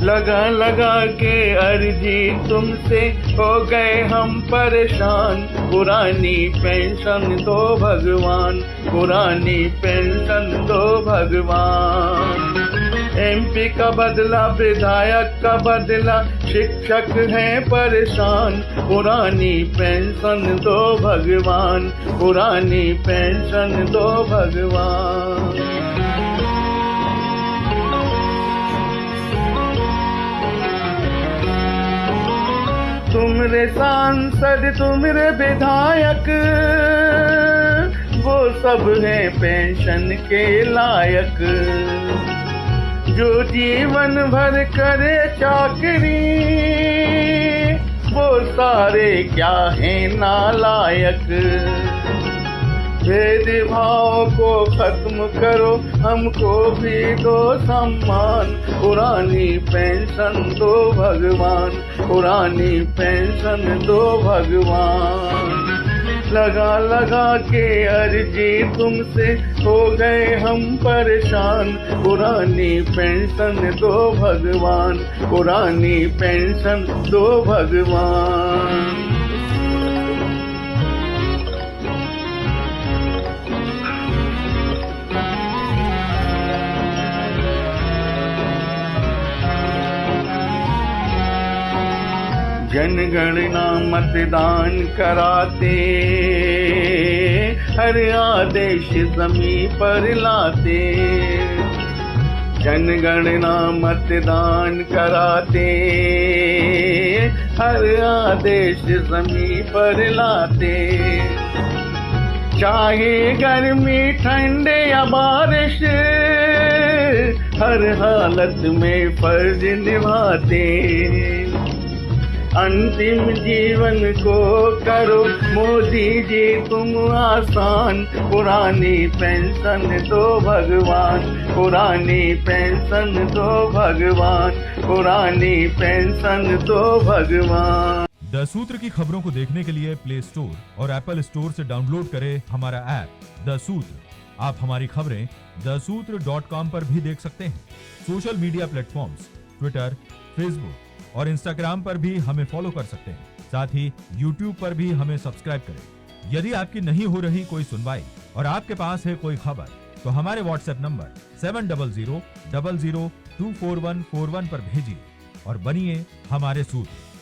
लगा लगा के अर्जी तुमसे हो गए हम परेशान। पुरानी पेंशन दो भगवान, पुरानी पेंशन दो भगवान। एमपी का बदला, विधायक का बदला, शिक्षक हैं परेशान। पुरानी पेंशन दो भगवान, पुरानी पेंशन दो भगवान। तुमरे सांसद, तुमरे विधायक, वो सब हैं पेंशन के लायक। जो जीवन भर करे चाकरी, वो सारे क्या हैं नालायक। भेदभाव को खत्म करो, हमको भी दो सम्मान। पुरानी पेंशन दो भगवान, पुरानी पेंशन दो भगवान। लगा लगा के अर्जी तुमसे हो गए हम परेशान। पुरानी पेंशन दो भगवान, पुरानी पेंशन दो भगवान। जनगणना मतदान कराते, हर आदेश ज़मीं पर लाते। जनगणना मतदान कराते, हर आदेश ज़मीं पर लाते। चाहे गर्मी ठंड या बारिश, हर हालत में फर्ज निभाते। अंतिम जीवन को करो मोदी जी तुम आसान। पुरानी पेंशन दो भगवान, पुरानी पेंशन दो भगवान, पुरानी पेंशन दो भगवान। द सूत्र की खबरों को देखने के लिए प्ले स्टोर और एप्पल स्टोर से डाउनलोड करें हमारा ऐप द सूत्र। आप हमारी खबरें theसूत्र.com पर भी देख सकते हैं। Social media platforms Twitter, Facebook और इंस्टाग्राम पर भी हमें फॉलो कर सकते हैं। साथ ही यूट्यूब पर भी हमें सब्सक्राइब करें। यदि आपकी नहीं हो रही कोई सुनवाई और आपके पास है कोई खबर, तो हमारे व्हाट्सएप नंबर 700000244141 पर भेजिए और बनिए हमारे सूत्र।